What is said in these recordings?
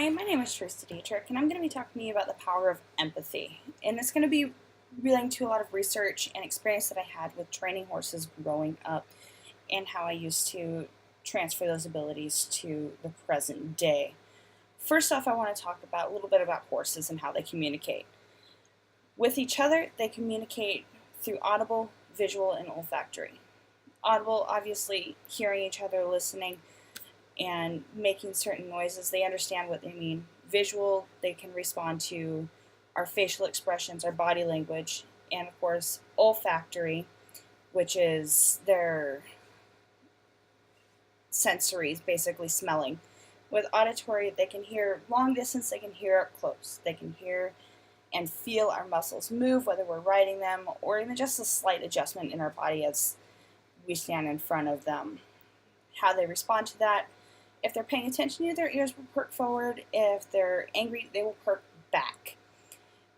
Hi, my name is Teresa Dietrich, and I'm going to be talking to you about the power of empathy. And it's going to be relating to a lot of research and experience that I had with training horses growing up and how I used to transfer those abilities to the present day. First off, I want to talk about a little bit about horses and how they communicate. With each other, they communicate through audible, visual, and olfactory. Audible, obviously, hearing each other, listening, and making certain noises. They understand what they mean. Visual, they can respond to our facial expressions, our body language, and of course, olfactory, which is their sensories, basically smelling. With auditory, they can hear long distance, they can hear up close. They can hear and feel our muscles move, whether we're riding them or even just a slight adjustment in our body as we stand in front of them. How they respond to that. If they're paying attention to you, their ears will perk forward. If they're angry, they will perk back.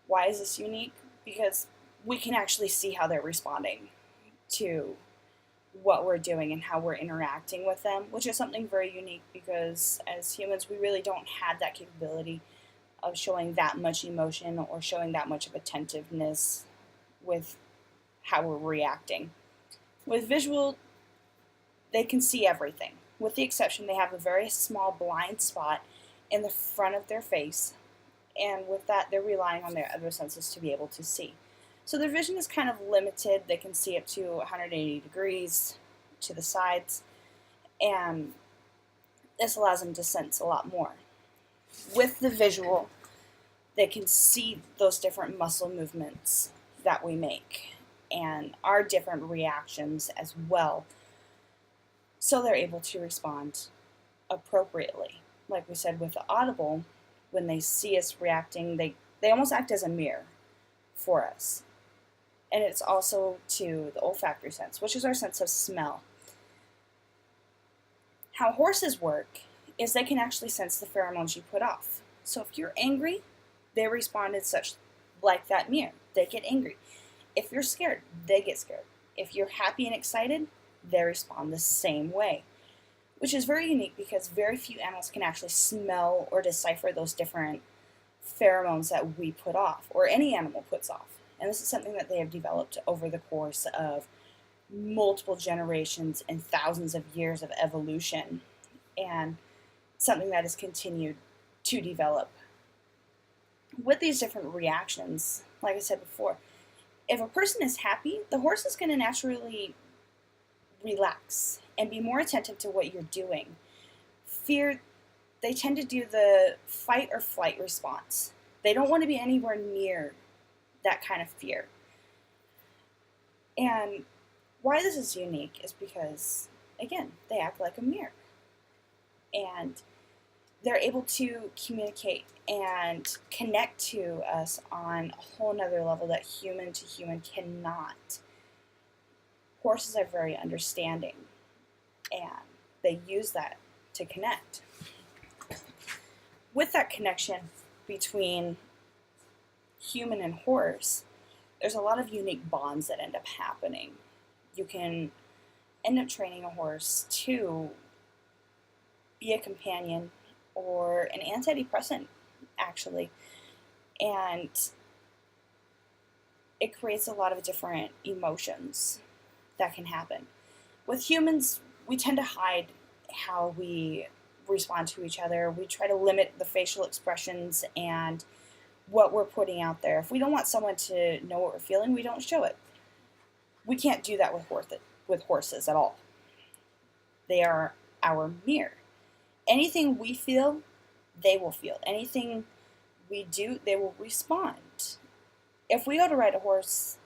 Why is this unique? Because we can actually see how they're responding to what we're doing and how we're interacting with them, which is something very unique because as humans, we really don't have that capability of showing that much emotion or showing that much of attentiveness with how we're reacting. With visual, they can see everything. With the exception, they have a very small blind spot in the front of their face, and with that, they're relying on their other senses to be able to see. So their vision is kind of limited. They can see up to 180 degrees to the sides, and this allows them to sense a lot more. With the visual, they can see those different muscle movements that we make and our different reactions as well. So they're able to respond appropriately. Like we said with the audible, when they see us reacting, they almost act as a mirror for us. And it's also to the olfactory sense, which is our sense of smell. How horses work is they can actually sense the pheromones you put off. So if you're angry, they respond as such, like that mirror. They get angry. If you're scared, they get scared. If you're happy and excited, they respond the same way, which is very unique because very few animals can actually smell or decipher those different pheromones that we put off, or any animal puts off. And this is something that they have developed over the course of multiple generations and thousands of years of evolution, and something that has continued to develop. With these different reactions, like I said before, if a person is happy, the horse is going to naturally relax and be more attentive to what you're doing. Fear, they tend to do the fight or flight response. They don't want to be anywhere near that kind of fear. And why this is unique is because, again, they act like a mirror. And they're able to communicate and connect to us on a whole nother level that human to human cannot. Horses are very understanding, and they use that to connect. With that connection between human and horse, there's a lot of unique bonds that end up happening. You can end up training a horse to be a companion or an antidepressant, actually, and it creates a lot of different emotions that can happen. With humans, we tend to hide how we respond to each other. We try to limit the facial expressions and what we're putting out there. If we don't want someone to know what we're feeling, we don't show it. We can't do that with horses at all. They are our mirror. Anything we feel, they will feel. Anything we do, they will respond. If we go to ride a horse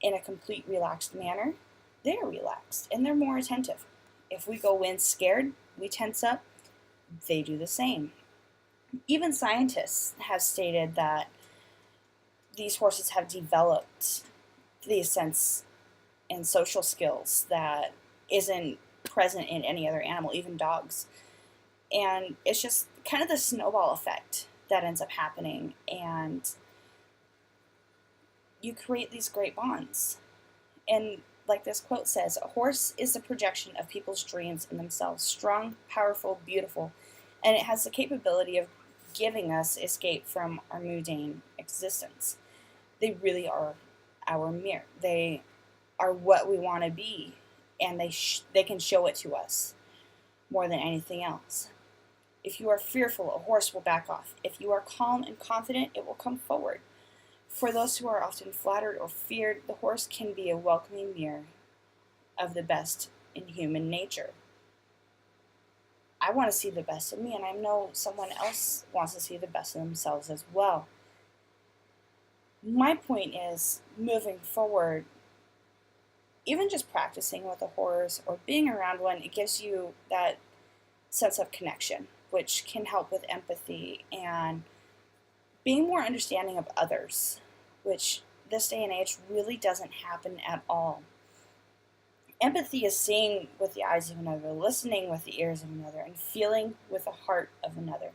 in a complete relaxed manner, they're relaxed and they're more attentive. If we go in scared, we tense up, they do the same. Even scientists have stated that these horses have developed the sense and social skills that isn't present in any other animal, even dogs. And it's just kind of the snowball effect that ends up happening, and you create these great bonds. And like this quote says, a horse is the projection of people's dreams in themselves, strong, powerful, beautiful, and it has the capability of giving us escape from our mundane existence. They really are our mirror. They are what we want to be, and they can show it to us more than anything else. If you are fearful, a horse will back off. If you are calm and confident, it will come forward. For those who are often flattered or feared, the horse can be a welcoming mirror of the best in human nature. I want to see the best in me, and I know someone else wants to see the best in themselves as well. My point is, moving forward, even just practicing with a horse or being around one, it gives you that sense of connection, which can help with empathy and being more understanding of others, which this day and age really doesn't happen at all. Empathy is seeing with the eyes of another, listening with the ears of another, and feeling with the heart of another.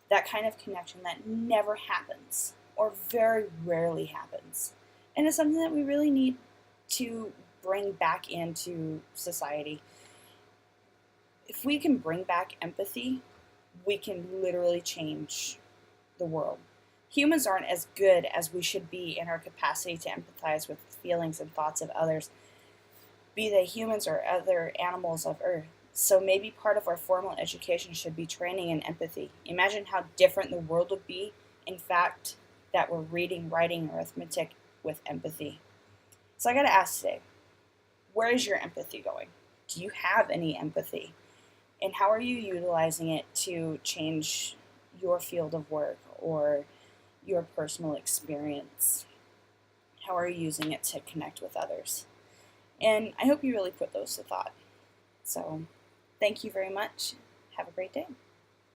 That kind of connection that never happens, or very rarely happens. And it's something that we really need to bring back into society. If we can bring back empathy, we can literally change the world. Humans aren't as good as we should be in our capacity to empathize with the feelings and thoughts of others, be they humans or other animals of Earth. So maybe part of our formal education should be training in empathy. Imagine how different the world would be, in fact, that we're reading, writing, arithmetic with empathy. So I gotta ask today, where is your empathy going? Do you have any empathy? And how are you utilizing it to change your field of work or your personal experience? How are you using it to connect with others? And I hope you really put those to thought. So, thank you very much. Have a great day.